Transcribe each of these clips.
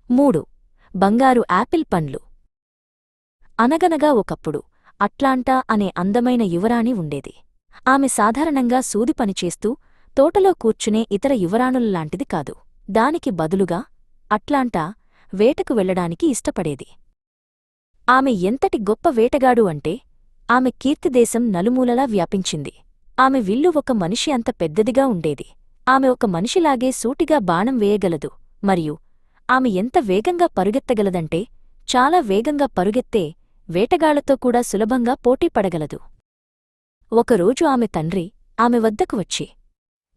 3. బంగారు యాపిల్ పండ్లు. అనగనగా ఒకప్పుడు అట్లాంటా అనే అందమైన యువరాణి ఉండేది. ఆమె సాధారణంగా సూది పనిచేస్తూ తోటలో కూర్చునే ఇతర యువరాణులలాంటిది కాదు. దానికి బదులుగా అట్లాంటా వేటకు వెళ్లడానికి ఇష్టపడేది. ఆమె ఎంతటి గొప్ప వేటగాడు అంటే ఆమె కీర్తిదేశం నలుమూలలా వ్యాపించింది. ఆమె విల్లు ఒక మనిషి అంత పెద్దదిగా ఉండేది. ఆమె ఒక మనిషిలాగే సూటిగా బాణం వేయగలదు. మరియు ఆమె ఎంత వేగంగా పరుగెత్తగలదంటే చాలా వేగంగా పరుగెత్తే వేటగాళ్లతో కూడా సులభంగా పోటీపడగలదు. ఒకరోజు ఆమె తండ్రి ఆమె వద్దకు వచ్చి,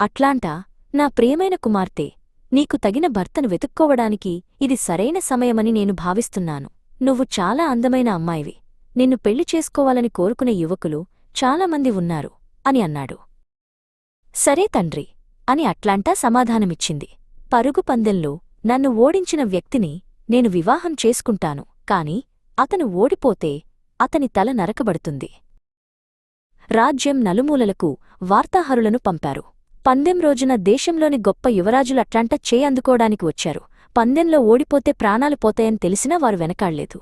అట్లాంటా, నా ప్రియమైన కుమార్తె, నీకు తగిన భర్తను వెతుక్కోవడానికి ఇది సరైన సమయమని నేను భావిస్తున్నాను. నువ్వు చాలా అందమైన అమ్మాయివి. నిన్ను పెళ్లి చేసుకోవాలని కోరుకునే యువకులు చాలామంది ఉన్నారు అని అన్నాడు. సరే తండ్రి అని అట్లాంటా సమాధానమిచ్చింది. పరుగు పందెంలో నన్ను ఓడించిన వ్యక్తిని నేను వివాహం చేసుకుంటాను, కాని అతను ఓడిపోతే అతని తల నరకబడుతుంది. రాజ్యం నలుమూలలకు వార్తాహరులను పంపారు. పందెం రోజున దేశంలోని గొప్ప యువరాజులు అట్లాంటా అందుకోడానికి వచ్చారు. పందెంలో ఓడిపోతే ప్రాణాలు పోతాయని తెలిసినా వారు వెనకాళ్లేదు.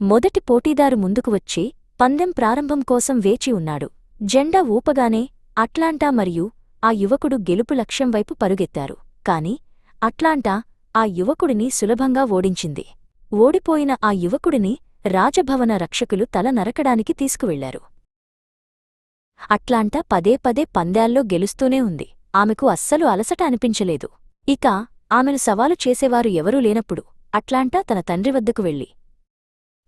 మొదటి పోటీదారు ముందుకు వచ్చి పందెం ప్రారంభం కోసం వేచి ఉన్నాడు. జెండా ఊపగానే అట్లాంటా మరియు ఆ యువకుడు గెలుపు లక్ష్యం వైపు పరుగెత్తారు. కాని అట్లాంటా ఆ యువకుడిని సులభంగా ఓడించింది. ఓడిపోయిన ఆ యువకుడిని రాజభవన రక్షకులు తల నరకడానికి తీసుకువెళ్లారు. అట్లాంటా పదే పదే పందాల్లో గెలుస్తూనే ఉంది. ఆమెకు అస్సలు అలసట అనిపించలేదు. ఇక ఆమెను సవాలు చేసేవారు ఎవరూ లేనప్పుడు అట్లాంటా తన తండ్రి వద్దకు వెళ్ళి,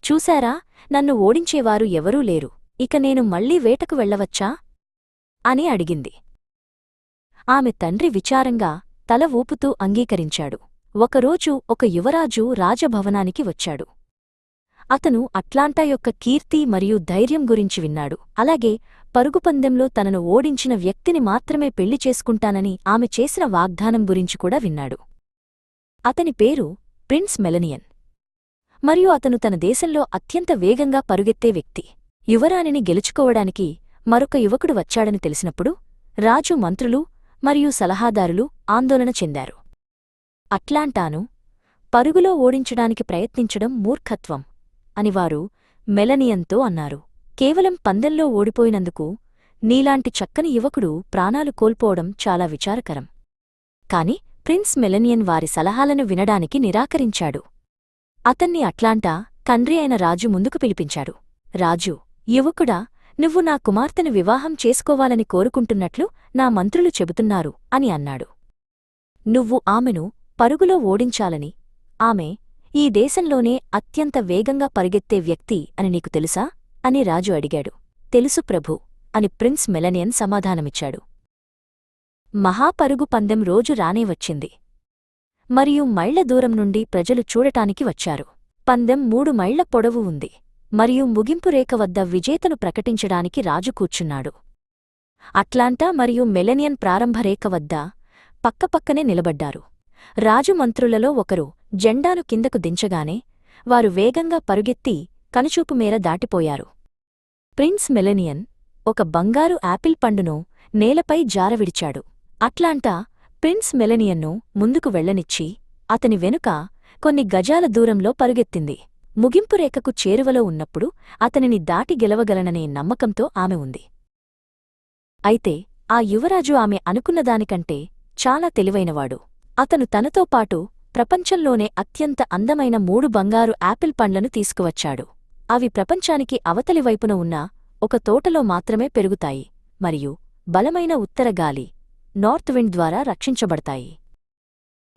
చూశారా, నన్ను ఓడించేవారు ఎవరూ లేరు. ఇక నేను మళ్లీ వేటకు వెళ్లవచ్చా అని అడిగింది. ఆమె తండ్రి విచారంగా తల ఊపుతూ అంగీకరించాడు. ఒకరోజు ఒక యువరాజు రాజభవనానికి వచ్చాడు. అతను అట్లాంటా యొక్క కీర్తి మరియు ధైర్యం గురించి విన్నాడు. అలాగే పరుగుపందెంలో తనను ఓడించిన వ్యక్తిని మాత్రమే పెళ్లి చేసుకుంటానని ఆమె చేసిన వాగ్దానం గురించి కూడా విన్నాడు. అతని పేరు ప్రిన్స్ మెలనియన్, మరియు అతను తన దేశంలో అత్యంత వేగంగా పరుగెత్తే వ్యక్తి. యువరాణిని గెలుచుకోవడానికి మరొక యువకుడు వచ్చాడని తెలిసినప్పుడు రాజు మంత్రులు మరియు సలహాదారులు ఆందోళన చెందారు. అట్లాంటాను పరుగులో ఓడించడానికి ప్రయత్నించడం మూర్ఖత్వం అని వారు మెలనియన్తో అన్నారు. కేవలం పందెంలో ఓడిపోయినందుకు నీలాంటి చక్కని యువకుడు ప్రాణాలు కోల్పోవడం చాలా విచారకరం. కాని ప్రిన్స్ మెలనియన్ వారి సలహాలను వినడానికి నిరాకరించాడు. అతన్ని అట్లాంటా తండ్రి అయిన రాజు ముందుకు పిలిపించాడు. రాజు, యువకుడా, నువ్వు నా కుమార్తెను వివాహం చేసుకోవాలని కోరుకుంటున్నట్లు నా మంత్రులు చెబుతున్నారు అని అన్నాడు. నువ్వు ఆమెను పరుగులో ఓడించాలని, ఆమె ఈ దేశంలోనే అత్యంత వేగంగా పరిగెత్తే వ్యక్తి అని నీకు తెలుసా అని రాజు అడిగాడు. తెలుసు ప్రభూ అని ప్రిన్స్ మెలనియన్ సమాధానమిచ్చాడు. మహాపరుగు పందెం రోజు రానే వచ్చింది. మరియు మైళ్ల దూరం నుండి ప్రజలు చూడటానికి వచ్చారు. పందెం 3 మైళ్ల పొడవు ఉంది. మరియు ముగింపు రేఖ వద్ద విజేతను ప్రకటించడానికి రాజు కూర్చున్నాడు. అట్లాంటా మరియు మెలనియన్ ప్రారంభ రేఖ వద్ద పక్కపక్కనే నిలబడ్డారు. రాజు మంత్రులలో ఒకరు జెండాను కిందకు దించగానే వారు వేగంగా పరుగెత్తి కనుచూపు మేర దాటిపోయారు. ప్రిన్స్ మెలనియన్ ఒక బంగారు యాపిల్ పండును నేలపై జారవిడిచాడు. అట్లాంటా ప్రిన్స్ మెలనియన్ను ముందుకు వెళ్లనిచ్చి అతని వెనుక కొన్ని గజాల దూరంలో పరుగెత్తింది. ముగింపు రేఖకు చేరువలో ఉన్నప్పుడు అతనిని దాటి గెలవగలననే నమ్మకంతో ఆమె ఉంది. అయితే ఆ యువరాజు ఆమె అనుకున్నదానికంటే చాలా తెలివైనవాడు. అతను తనతో పాటు ప్రపంచంలోనే అత్యంత అందమైన 3 బంగారు యాపిల్ పండ్లను తీసుకువచ్చాడు. అవి ప్రపంచానికి అవతలివైపున ఉన్న ఒక తోటలో మాత్రమే పెరుగుతాయి మరియు బలమైన ఉత్తర గాలి నార్త్ విండ్ ద్వారా రక్షించబడతాయి.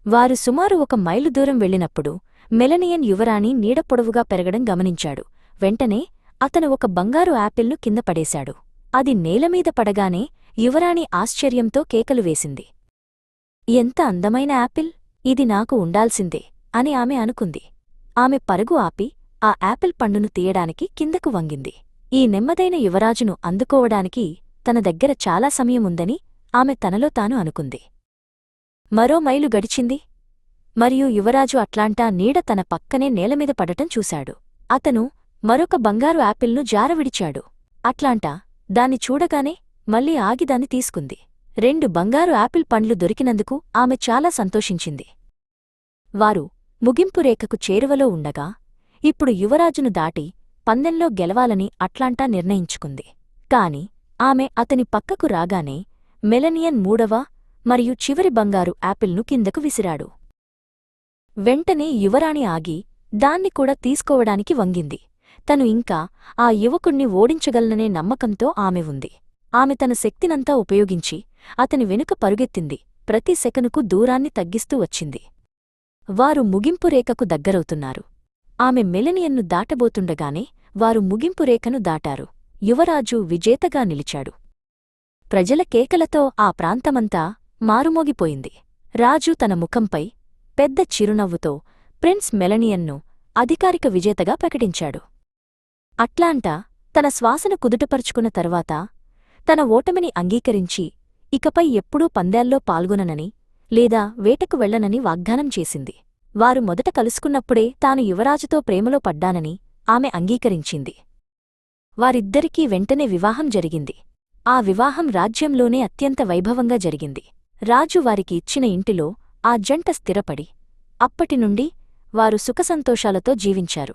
వారు సుమారు 1 మైలు దూరం వెళ్ళినప్పుడు మెలనియన్ యువరాణి నీడపొడవుగా పెరగడం గమనించాడు. వెంటనే అతను ఒక బంగారు యాపిల్ను కింద పడేశాడు. అది నేలమీద పడగానే యువరాణి ఆశ్చర్యంతో కేకలు వేసింది. ఎంత అందమైన యాపిల్! ఇది నాకు ఉండాల్సిందే అని ఆమె అనుకుంది. ఆమె పరుగు ఆపి ఆ యాపిల్ పండును తీయడానికి కిందకు వంగింది. ఈ నెమ్మదైన యువరాజును అందుకోవడానికి తన దగ్గర చాలా సమయముందని ఆమె తనలో తాను అనుకుంది. మరో మైలు గడిచింది మరియు యువరాజు అట్లాంటా నీడ తన పక్కనే నేలమీద పడటం చూశాడు. అతను మరొక బంగారు యాపిల్ను జారవిడిచాడు. అట్లాంటా దాన్ని చూడగానే మళ్లీ ఆగి దాన్ని తీసుకుంది. 2 బంగారు యాపిల్ పండ్లు దొరికినందుకు ఆమె చాలా సంతోషించింది. వారు ముగింపు రేఖకు చేరువలో ఉండగా ఇప్పుడు యువరాజును దాటి పందెంలో గెలవాలని అట్లాంటా నిర్ణయించుకుంది. కాని ఆమె అతని పక్కకు రాగానే మెలనియన్ మూడవ మరియు చివరి బంగారు యాపిల్ను కిందకు విసిరాడు. వెంటనే యువరాణి ఆగి దాన్ని కూడా తీసుకోవడానికి వంగింది. తను ఇంకా ఆ యువకుణ్ణి ఓడించగలననే నమ్మకంతో ఆమె ఉంది. ఆమె తన శక్తినంతా ఉపయోగించి అతని వెనుక పరుగెత్తింది. ప్రతి సెకనుకు దూరాన్ని తగ్గిస్తూ వచ్చింది. వారు ముగింపు రేఖకు దగ్గరవుతున్నారు. ఆమె మెలనియన్ను దాటబోతుండగానే వారు ముగింపు రేఖను దాటారు. యువరాజు విజేతగా నిలిచాడు. ప్రజల కేకలతో ఆ ప్రాంతమంతా మారుమోగిపోయింది. రాజు తన ముఖంపై పెద్ద చిరునవ్వుతో ప్రిన్స్ మెలనియన్ను అధికారిక విజేతగా ప్రకటించాడు. అట్లాంటా తన శ్వాసను కుదుటపరుచుకున్న తర్వాత తన ఓటమిని అంగీకరించి ఇకపై ఎప్పుడూ పందేల్లో పాల్గొననని లేదా వేటకు వెళ్లనని వాగ్దానం చేసింది. వారు మొదట కలుసుకున్నప్పుడే తాను యువరాజుతో ప్రేమలో పడ్డానని ఆమె అంగీకరించింది. వారిద్దరికీ వెంటనే వివాహం జరిగింది. ఆ వివాహం రాజ్యంలోనే అత్యంత వైభవంగా జరిగింది. రాజు వారికి ఇచ్చిన ఇంటిలో ఆ జంట స్థిరపడి అప్పటినుండి వారు సుఖసంతోషాలతో జీవించారు.